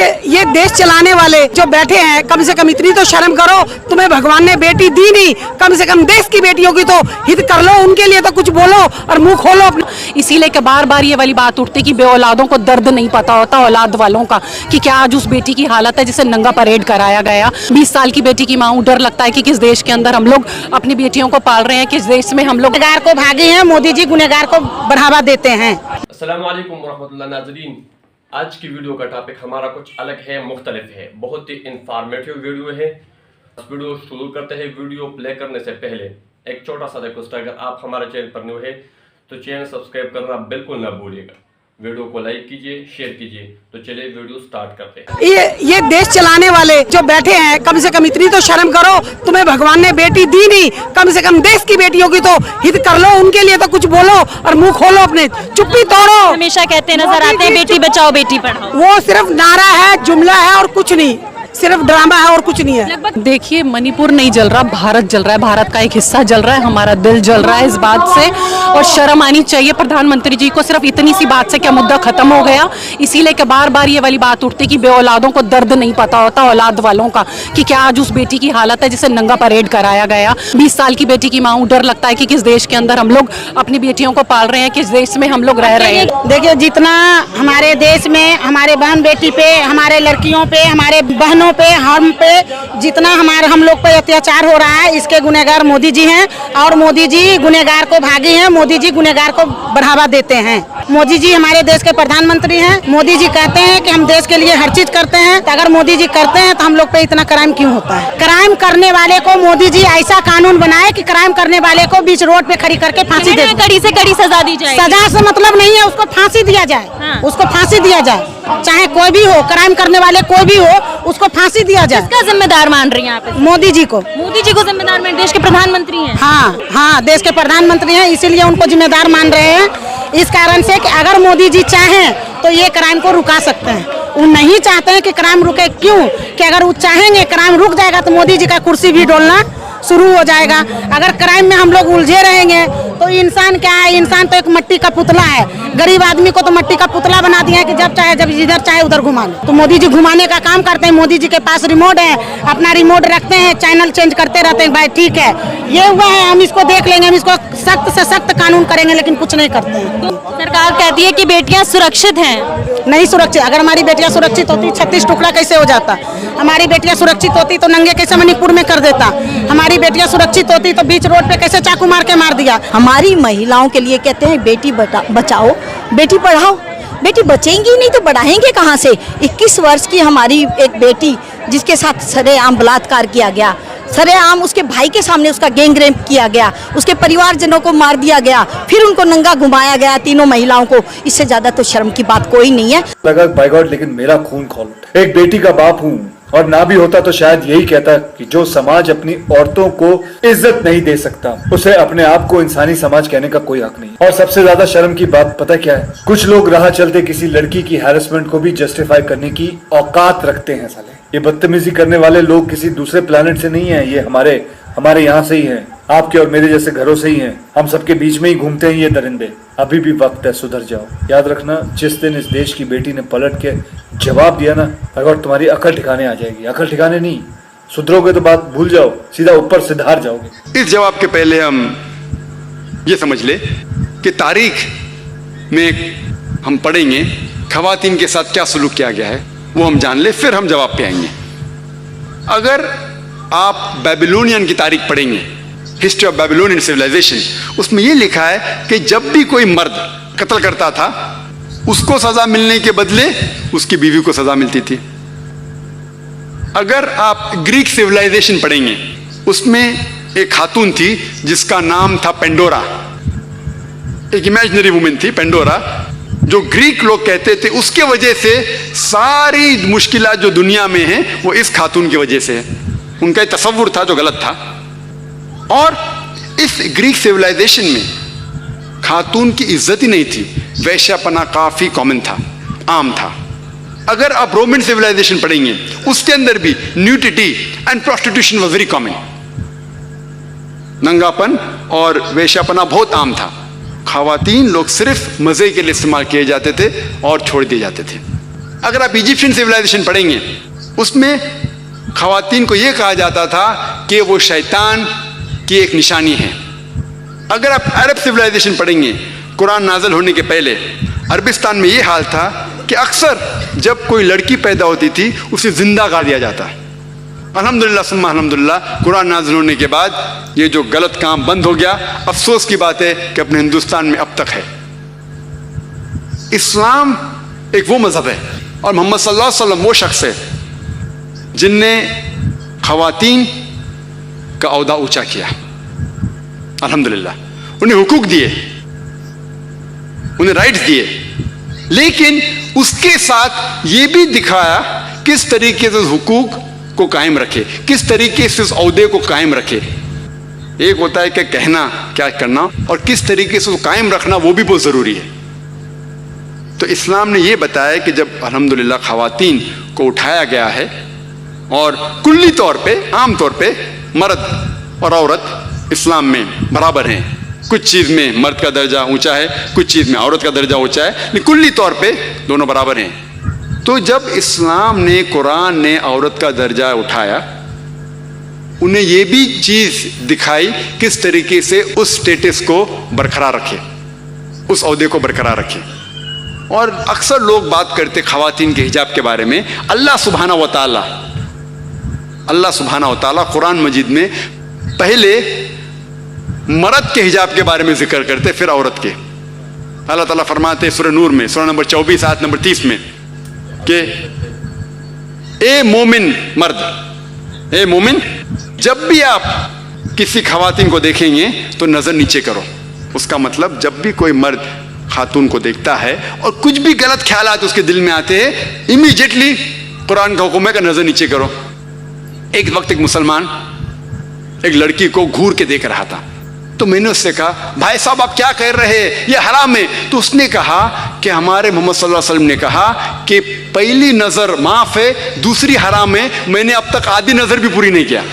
ये देश चलाने वाले जो बैठे हैं, कम से कम इतनी तो शर्म करो। तुम्हें भगवान ने बेटी दी नहीं, कम से कम देश की बेटियों की तो हित कर लो, उनके लिए तो कुछ बोलो और मुंह खोलो अपना। इसीलिए कि बार बार ये वाली बात उठती कि बेऔलादों को दर्द नहीं पता होता औलाद वालों का, कि क्या आज उस बेटी की हालत है जिसे नंगा परेड कराया गया। 20 साल की बेटी की माँ, डर लगता है कि किस देश के अंदर हम लोग अपनी बेटियों को पाल रहे हैं, किस देश में हम लोग गुनहगार को भागे हैं। मोदी जी गुनहगार को बढ़ावा देते हैं। अस्सलाम वालेकुम वरहमतुल्लाह नाज़रीन, आज की वीडियो का टॉपिक हमारा कुछ अलग है, मुख्तलिफ है, बहुत ही इंफॉर्मेटिव वीडियो है। इस वीडियो शुरू करते हैं। वीडियो प्ले करने से पहले एक छोटा सा रिक्वेस्ट है, अगर आप हमारे चैनल पर न्यू है तो चैनल सब्सक्राइब करना बिल्कुल ना भूलिएगा। वीडियो को लाइक कीजिए, शेयर कीजिए। तो चलिए वीडियो स्टार्ट करते हैं। ये देश चलाने वाले जो बैठे हैं, कम से कम इतनी तो शर्म करो। तुम्हें भगवान ने बेटी दी नहीं, कम से कम देश की बेटियों की तो हित कर लो, उनके लिए तो कुछ बोलो और मुंह खोलो अपने, चुप्पी तोड़ो। हमेशा कहते नजर आते हैं बेटी बचाओ बेटी पढ़ाओ। वो सिर्फ नारा है, जुमला है और कुछ नहीं, सिर्फ ड्रामा है और कुछ नहीं है। देखिए, मणिपुर नहीं जल रहा, भारत जल रहा है, भारत का एक हिस्सा जल रहा है, हमारा दिल जल रहा है इस बात से। और शर्म आनी चाहिए प्रधानमंत्री जी को, सिर्फ इतनी सी बात से क्या मुद्दा खत्म हो गया। इसीलिए कि बार बार ये वाली बात उठती कि बेऔलादों को दर्द नहीं पता होता औलाद वालों का, कि क्या आज उस बेटी की हालत है जिसे नंगा परेड कराया गया। 20 साल की बेटी की माँ, डर लगता है कि किस देश के अंदर हम लोग अपनी बेटियों को पाल रहे हैं, किस देश में हम लोग रह रहे हैं। देखिए, जितना हमारे देश में हमारे बहन बेटी पे, हमारे लड़कियों पे, हमारे बहनों पे, हम पे जितना हम लोग पे अत्याचार हो रहा है, इसके गुनहगार मोदी जी हैं। और मोदी जी गुनहगार को भागी हैं, मोदी जी गुनहगार को बढ़ावा देते हैं। मोदी जी हमारे देश के प्रधानमंत्री हैं। मोदी जी कहते हैं कि हम देश के लिए हर चीज करते हैं, तो अगर मोदी जी करते हैं तो हम लोग पे इतना क्राइम क्यों होता है। क्राइम करने वाले को मोदी जी ऐसा कानून बनाए कि क्राइम करने वाले को बीच रोड पे खड़ी करके फांसी दे, कड़ी से कड़ी सजा दी जाए। सजा से मतलब नहीं है, उसको फांसी दिया जाए। हाँ। उसको फांसी दिया जाए, चाहे कोई भी हो, क्राइम करने वाले कोई भी हो, उसको फांसी दिया जाए। किसका जिम्मेदार मान रही हैं आप? मोदी जी को। मोदी जी को जिम्मेदार मान, देश के प्रधानमंत्री हैं। हाँ, देश के प्रधानमंत्री हैं, इसीलिए उनको जिम्मेदार मान रहे हैं। इस कारण से कि अगर मोदी जी चाहें तो ये क्राइम को रुका सकते हैं। वो नहीं चाहते हैं कि क्राइम रुके, क्यों कि अगर वो चाहेंगे क्राइम रुक जाएगा तो मोदी जी का कुर्सी भी डोलना शुरू हो जाएगा। अगर क्राइम में हम लोग उलझे रहेंगे तो इंसान क्या है, इंसान तो एक मट्टी का पुतला है। गरीब आदमी को तो मट्टी का पुतला बना दिया है कि जब जिधर चाहे उधर घुमा लो। तो मोदी जी घुमाने का काम करते हैं। मोदी जी के पास रिमोट है, अपना रिमोट रखते हैं, चैनल चेंज करते रहते हैं। भाई ठीक है, ये हुआ है, हम इसको देख लेंगे, हम इसको सख्त से सख्त कानून करेंगे, लेकिन कुछ नहीं करते हैं। तो सरकार कहती है कि बेटियां सुरक्षित हैं। नहीं सुरक्षित। अगर हमारी बेटियां सुरक्षित होती, 36 टुकड़ा कैसे हो जाता। हमारी बेटियां सुरक्षित होती तो नंगे कैसे मणिपुर में कर देता। हमारी बेटियां सुरक्षित होती तो बीच रोड पे कैसे चाकू मार के मार दिया। हमारी महिलाओं के लिए कहते हैं बेटी बचाओ बेटी पढ़ाओ। बेटी बचेंगी नहीं तो बढ़ाएंगे कहाँ से। 21 वर्ष की हमारी एक बेटी जिसके साथ सरेआम बलात्कार किया गया, सरेआम उसके भाई के सामने उसका गैंग रेप किया गया, उसके परिवारजनों को मार दिया गया, फिर उनको नंगा घुमाया गया, तीनों महिलाओं को। इससे ज्यादा तो शर्म की बात कोई नहीं है। लगा बाय गॉड, लेकिन मेरा खून खौल उठा। एक बेटी का बाप हूँ, और ना भी होता तो शायद यही कहता कि जो समाज अपनी औरतों को इज्जत नहीं दे सकता, उसे अपने आप को इंसानी समाज कहने का कोई हक नहीं। और सबसे ज्यादा शर्म की बात पता क्या है, कुछ लोग राह चलते किसी लड़की की हैरेसमेंट को भी जस्टिफाई करने की औकात रखते हैं। साले, ये बदतमीजी करने वाले लोग किसी दूसरे प्लेनेट से नहीं है, ये हमारे यहाँ से ही हैं, आपके और मेरे जैसे घरों से ही हैं। हम सबके बीच में ही घूमते हैं ये दरिंदे। अभी भी वक्त है, सुधर जाओ। याद रखना, जिस दिन इस देश की बेटी ने पलट के जवाब दिया ना, अगर तुम्हारी अकल ठिकाने आ जाएगी। अकल ठिकाने नहीं, सुधरोगे तो बात भूल जाओ, सीधा ऊपर से धार जाओगे। इस जवाब के पहले हम ये समझ ले कि तारीख में हम पढ़ेंगे खवातीन के साथ क्या सलूक किया गया है, वो हम जान ले, फिर हम जवाब पे आएंगे। अगर आप बेबीलोनियन की तारीख पढ़ेंगे, हिस्ट्री ऑफ बेबीलोनियन सिविलाइजेशन, उसमें यह लिखा है कि जब भी कोई मर्द कत्ल करता था, उसको सजा मिलने के बदले उसकी बीवी को सजा मिलती थी। अगर आप ग्रीक सिविलाइजेशन पढ़ेंगे, उसमें एक खातून थी जिसका नाम था पेंडोरा, एक इमेजिनरी वुमेन थी पेंडोरा, जो ग्रीक लोग कहते थे उसके वजह से सारी मुश्किलात जो दुनिया में हैं वो इस खातून की वजह से है। उनका एक तसव्वुर था जो गलत था। और इस ग्रीक सिविलाइजेशन में खातून की इज्जत ही नहीं थी, वैश्यापना काफी कॉमन था, आम था। अगर आप रोमन सिविलाइजेशन पढ़ेंगे, उसके अंदर भी nudity and prostitution was very common. नंगापन और वैश्यापना बहुत आम था। खवातीन लोग सिर्फ मजे के लिए इस्तेमाल किए जाते थे और छोड़ दिए जाते थे। अगर आप इजिप्शियन सिविलाइजेशन पढ़ेंगे, उसमें खवातीन को यह कहा जाता था कि वो शैतान की एक निशानी है। अगर आप अरब सिविलाइजेशन पढ़ेंगे, कुरान नाज़िल होने के पहले अरबिस्तान में ये हाल था कि अक्सर जब कोई लड़की पैदा होती थी उसे जिंदा गाड़ दिया जाता। अल्हम्दुलिल्लाह सुम्मा अल्हम्दुलिल्लाह, कुरान नाज़िल होने के बाद ये जो गलत काम बंद हो गया। अफसोस की बात है कि अपने हिंदुस्तान में अब तक है। इस्लाम एक वो मज़हब है और मोहम्मद सल्लल्लाहु अलैहि वसल्लम वो शख्स है जिनने खवातीन का औहदा ऊंचा किया। अल्हम्दुलिल्लाह, उन्हें हुकूक दिए, उन्हें राइट्स दिए, लेकिन उसके साथ ये भी दिखाया किस तरीके से उस हुकूक को कायम रखे, किस तरीके से उस औहदे को कायम रखे। एक होता है कि कहना क्या करना, और किस तरीके से उसको कायम रखना वो भी बहुत ज़रूरी है। तो इस्लाम ने ये बताया कि जब अल्हम्दुलिल्लाह खवातीन को उठाया गया है, और कुल्ली तौर पे, आम तौर पे मर्द और औरत इस्लाम में बराबर हैं। कुछ चीज़ में मर्द का दर्जा ऊंचा है, कुछ चीज़ में औरत का दर्जा ऊंचा है, लेकिन कुल्ली तौर पे दोनों बराबर हैं। तो जब इस्लाम ने, कुरान ने औरत का दर्जा उठाया, उन्हें ये भी चीज़ दिखाई किस तरीके से उस स्टेटस को बरकरार रखे, उस औहदे को बरकरार रखे। और अक्सर लोग बात करते खवातीन के हिजाब के बारे में। अल्लाह सुब्हानहू व तआला कुरान मजीद में पहले मर्द के हिजाब के बारे में जिक्र करते, फिर औरत के। अल्लाह ताला फरमाते सूरह नूर में, सूरह नंबर 24 आयत नंबर 30 में कि ए मोमिन मर्द, ए मोमिन, जब भी आप किसी खवातीन को देखेंगे तो नजर नीचे करो। उसका मतलब जब भी कोई मर्द खातून को देखता है और कुछ भी गलत ख्यालात उसके दिल में आते हैं, इमीडिएटली कुरान का हुक्म है कि नजर नीचे करो। एक वक्त एक मुसलमान एक लड़की को घूर के देख रहा था, तो मैंने उससे कहा, भाई साहब आप क्या कह रहे हैं, ये हराम है। तो उसने कहा कि हमारे मोहम्मद सल्लल्लाहु अलैहि वसल्लम ने कहा कि पहली नजर माफ है, दूसरी हराम है। मैंने अब तक आधी नजर भी पूरी नहीं किया।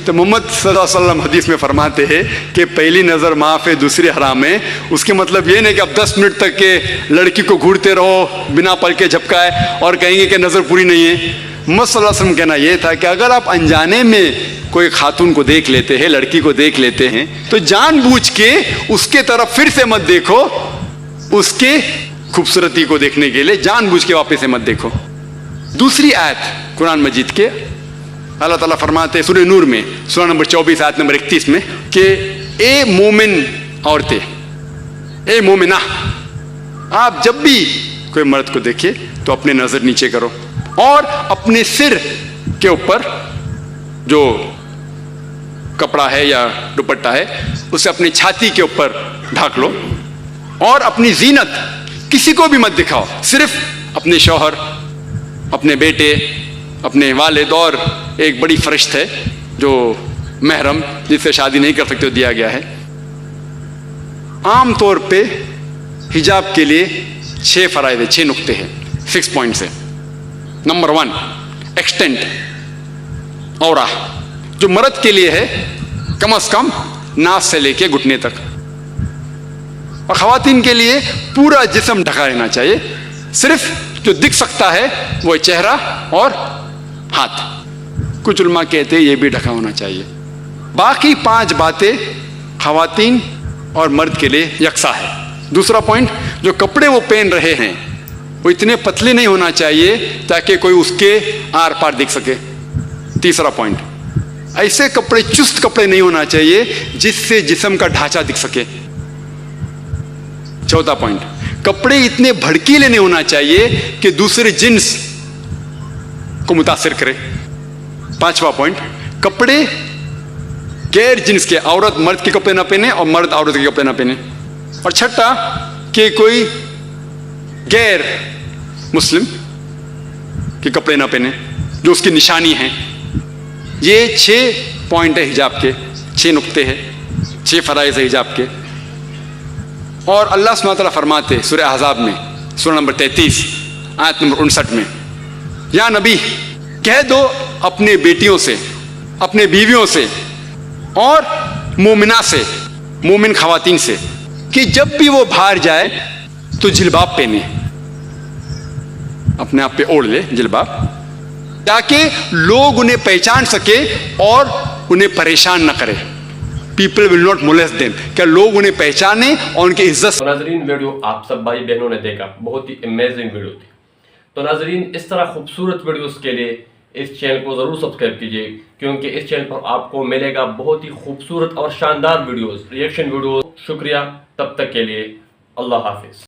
तो मोहम्मद सल्लल्लाहु अलैहि वसल्लम हदीस में फरमाते हैं कि पहली नज़र माफ़ है, दूसरी हराम है। उसके मतलब ये नहीं कि अब 10 मिनट तक के लड़की को घूरते रहो बिना पल के झपकाए और कहेंगे कि नज़र पूरी नहीं है। मोहम्मद सल्लल्लाहु अलैहि वसल्लम कहना ये था कि अगर आप अनजाने में कोई खातून को देख लेते हैं, लड़की को देख लेते हैं, तो जानबूझ के उसके तरफ फिर से मत देखो, उसके खूबसूरती को देखने के लिए जानबूझ के वापस से मत देखो। दूसरी आयत कुरान मजीद के अल्लाह ताला फरमाते हैं सूरह नूर में, सूरह नंबर 24 आयत नंबर 31 में कि ए मोमिन औरतें, ए मोमिना, आप जब भी कोई मर्द को देखे तो अपने नजर नीचे करो और अपने सिर के ऊपर जो कपड़ा है या दुपट्टा है उसे अपनी छाती के ऊपर ढाक लो, और अपनी जीनत किसी को भी मत दिखाओ, सिर्फ अपने शौहर, अपने बेटे, अपने वालिद, और एक बड़ी फरिश्त है जो महरम जिससे शादी नहीं कर सकते, दिया गया है। आम तौर पे हिजाब के लिए 6 फराइद, 6 नुक्ते हैं, 6 पॉइंट्स है। नंबर 1, एक्सटेंट औरा, जो मर्द के लिए है कम से कम नास से लेके घुटने तक, और खवातीन के लिए पूरा जिस्म ढका रहना चाहिए। सिर्फ जो दिख सकता है वो चेहरा और हाथ। कुछ उलमा कहते हैं ये भी ढका होना चाहिए। बाकी 5 बातें खवातीन और मर्द के लिए यकसा है। दूसरा पॉइंट, जो कपड़े वो पहन रहे हैं वो इतने पतले नहीं होना चाहिए ताकि कोई उसके आर पार दिख सके। तीसरा पॉइंट, ऐसे कपड़े, चुस्त कपड़े नहीं होना चाहिए जिससे जिस्म का ढांचा दिख सके। चौथा पॉइंट, कपड़े इतने भड़कीले नहीं होना चाहिए कि दूसरे जिन्स को मुतासिर करे। 5वां पॉइंट, कपड़े गैर जिन्स के, औरत मर्द के कपड़े ना पहने और मर्द औरत के कपड़े ना पहने। और छठा, कि कोई गैर मुस्लिम के कपड़े ना पहने जो उसकी निशानी है। ये 6 पॉइंट है हिजाब के, 6 नुक्ते हैं, 6 फराइज़ है हिजाब के। और अल्लाह सुब्हानहू व तआला फरमाते सूरह अहज़ाब में, सूरह नंबर 33 आयत नंबर 59 में, या नबी कह दो अपने बेटियों से, अपने बीवियों से और मोमिना से, मोमिन खवातीन से, कि जब भी वो बाहर जाए तो जिलबाब पहने, अपने आप पे ओढ़ ले जिलबाब, ताकि लोग उन्हें पहचान सके और उन्हें परेशान न करे. People will not molest them, क्या लोग उन्हें पहचाने और उनकी इज्जत. तो नाजरीन, वीडियो आप सब भाई बहनों ने देखा, बहुत ही अमेजिंग वीडियो थी. तो नाजरीन, इस तरह खूबसूरत वीडियोस के लिए इस चैनल को ज़रूर सब्सक्राइब कीजिए, क्योंकि इस चैनल पर आपको मिलेगा बहुत ही खूबसूरत और शानदार वीडियोस, रिएक्शन वीडियोस. शुक्रिया, तब तक के लिए अल्लाह हाफिज़.